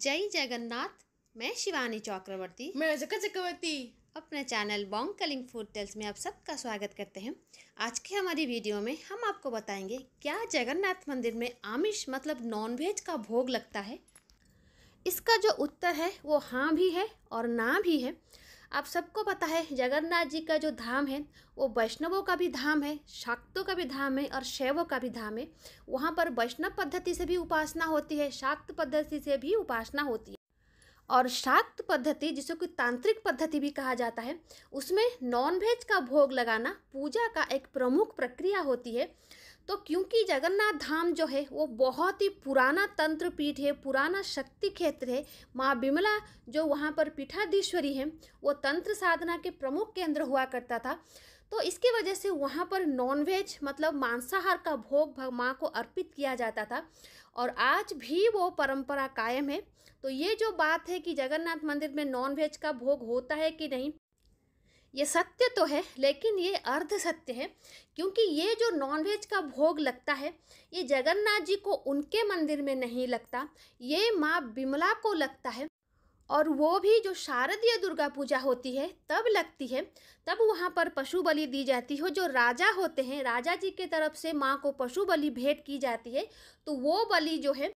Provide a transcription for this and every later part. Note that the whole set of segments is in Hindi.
जय जगन्नाथ। मैं शिवानी चक्रवर्ती, मैं रजका चक्रवर्ती अपने channel Bong calling food tales में आप सबका स्वागत करते हैं। आज की हमारी वीडियो में हम आपको बताएंगे क्या जगन्नाथ मंदिर में आमिष मतलब नॉनवेज का भोग लगता है। इसका जो उत्तर है वो हाँ भी है और ना भी है। आप सबको पता है जगन्नाथ जी का जो धाम है वो वैष्णवों का भी धाम है, शाक्तों का भी धाम है और शैवों का भी धाम है। वहाँ पर वैष्णव पद्धति से भी उपासना होती है, शाक्त पद्धति से भी उपासना होती है। और शाक्त पद्धति जिसको कि तांत्रिक पद्धति भी कहा जाता है, उसमें नॉनवेज का भोग लगाना पूजा का एक प्रमुख प्रक्रिया होती है। तो क्योंकि जगन्नाथ धाम जो है वो बहुत ही पुराना तंत्र पीठ है, पुराना शक्ति क्षेत्र है, माँ बिमला जो वहाँ पर पीठाधीश्वरी है वो तंत्र साधना के प्रमुख केंद्र हुआ करता था। तो इसकी वजह से वहाँ पर नॉनवेज मतलब मांसाहार का भोग माँ को अर्पित किया जाता था और आज भी वो परंपरा कायम है। तो ये जो बात है कि जगन्नाथ मंदिर में नॉनवेज का भोग होता है कि नहीं, ये सत्य तो है लेकिन ये अर्ध सत्य है, क्योंकि ये जो नॉनवेज का भोग लगता है ये जगन्नाथ जी को उनके मंदिर में नहीं लगता, ये माँ बिमला को लगता है। और वो भी जो शारदीय दुर्गा पूजा होती है तब लगती है, तब वहाँ पर पशु बलि दी जाती है। जो राजा होते हैं, राजा जी के तरफ से माँ को पशु बलि भेंट की जाती है, तो वो बलि जो है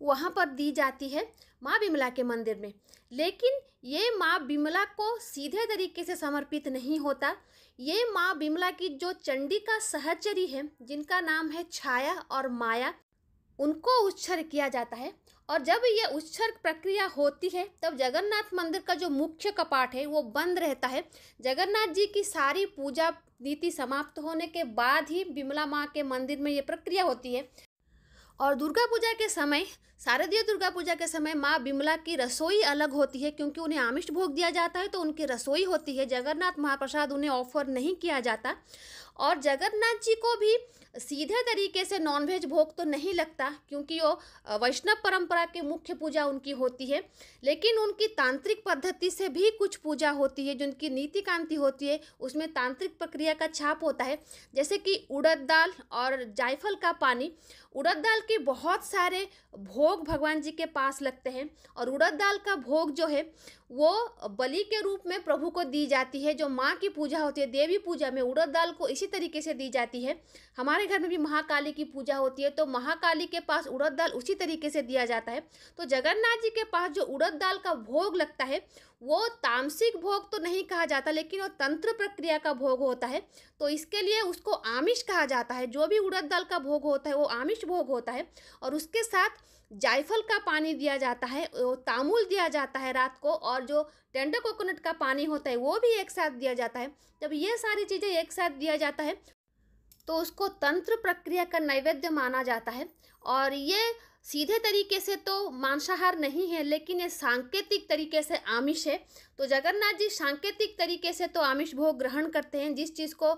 वहाँ पर दी जाती है माँ बिमला के मंदिर में। लेकिन ये माँ बिमला को सीधे तरीके से समर्पित नहीं होता, ये माँ बिमला की जो चंडिका सहचरी है जिनका नाम है छाया और माया, उनको उत्सर्ग किया जाता है। और जब ये उत्सर्ग प्रक्रिया होती है तब जगन्नाथ मंदिर का जो मुख्य कपाट है वो बंद रहता है। जगन्नाथ जी की सारी पूजा नीति समाप्त होने के बाद ही बिमला माँ के मंदिर में ये प्रक्रिया होती है। और दुर्गा पूजा के समय, शारदीय दुर्गा पूजा के समय माँ बिमला की रसोई अलग होती है, क्योंकि उन्हें आमिष भोग दिया जाता है तो उनकी रसोई होती है। जगन्नाथ महाप्रसाद उन्हें ऑफर नहीं किया जाता। और जगन्नाथ जी को भी सीधे तरीके से नॉनवेज भोग तो नहीं लगता, क्योंकि वो वैष्णव परंपरा के मुख्य पूजा उनकी होती है। लेकिन उनकी तांत्रिक पद्धति से भी कुछ पूजा होती है, जो उनकी नीति कांति होती है उसमें तांत्रिक प्रक्रिया का छाप होता है। जैसे कि उड़द दाल और जायफल का पानी, उड़द दाल के बहुत सारे भोग भगवान जी के पास लगते हैं और उड़द दाल का भोग जो है वो बलि के रूप में प्रभु को दी जाती है। जो माँ की पूजा होती है, देवी पूजा में उड़द दाल को इसी तरीके से दी जाती है। हमारे घर में भी महाकाली की पूजा होती है तो महाकाली के पास उड़द दाल उसी तरीके से दिया जाता है। तो जगन्नाथ जी के पास जो उड़द दाल का भोग लगता है वो तामसिक भोग तो नहीं कहा जाता, लेकिन वो तंत्र प्रक्रिया का भोग होता है, तो इसके लिए उसको आमिष कहा जाता है। जो भी उड़द दाल का भोग होता है वो आमिष भोग होता है। और उसके साथ जायफल का पानी दिया जाता है, तामुल दिया जाता है रात को, और जो टेंडर कोकोनट का पानी होता है वो भी एक साथ दिया जाता है। जब ये सारी चीज़ें एक साथ दिया जाता है तो उसको तंत्र प्रक्रिया का नैवेद्य माना जाता है। और ये सीधे तरीके से तो मांसाहार नहीं है, लेकिन ये सांकेतिक तरीके से आमिष है। तो जगन्नाथ जी सांकेतिक तरीके से तो आमिष भोग ग्रहण करते हैं, जिस चीज़ को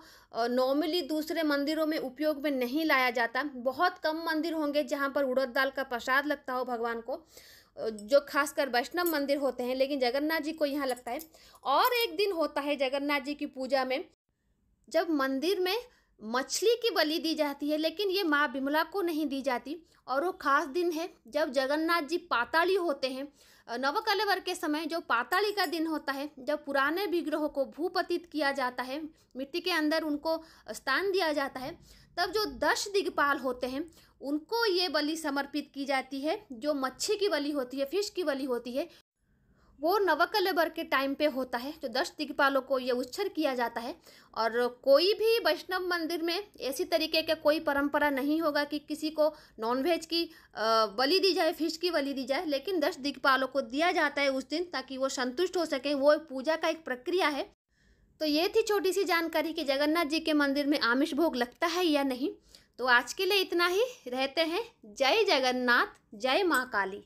नॉर्मली दूसरे मंदिरों में उपयोग में नहीं लाया जाता। बहुत कम मंदिर होंगे जहाँ पर उड़द दाल का प्रसाद लगता हो भगवान को, जो खासकर वैष्णव मंदिर होते हैं, लेकिन जगन्नाथ जी को यहाँ लगता है। और एक दिन होता है जगन्नाथ जी की पूजा में जब मंदिर में मछली की बलि दी जाती है, लेकिन ये माँ बिमला को नहीं दी जाती। और वो खास दिन है जब जगन्नाथ जी पाताली होते हैं। नवकलेवर के समय जो पाताली का दिन होता है, जब पुराने विग्रहों को भूपतित किया जाता है, मिट्टी के अंदर उनको स्थान दिया जाता है, तब जो 10 दिग्पाल होते हैं उनको ये बलि समर्पित की जाती है। जो मच्छी की बलि होती है, फिश की बलि होती है, वो नवकलेबर के टाइम पे होता है। जो 10 दिक्पालों को ये उत्सर्ग किया जाता है। और कोई भी वैष्णव मंदिर में ऐसी तरीके का कोई परंपरा नहीं होगा कि किसी को नॉनवेज की बलि दी जाए, फिश की बलि दी जाए, लेकिन 10 दिक्पालों को दिया जाता है उस दिन, ताकि वो संतुष्ट हो सके। वो पूजा का एक प्रक्रिया है। तो ये थी छोटी सी जानकारी कि जगन्नाथ जी के मंदिर में आमिष भोग लगता है या नहीं। तो आज के लिए इतना ही, रहते हैं। जय जगन्नाथ, जय माँ काली।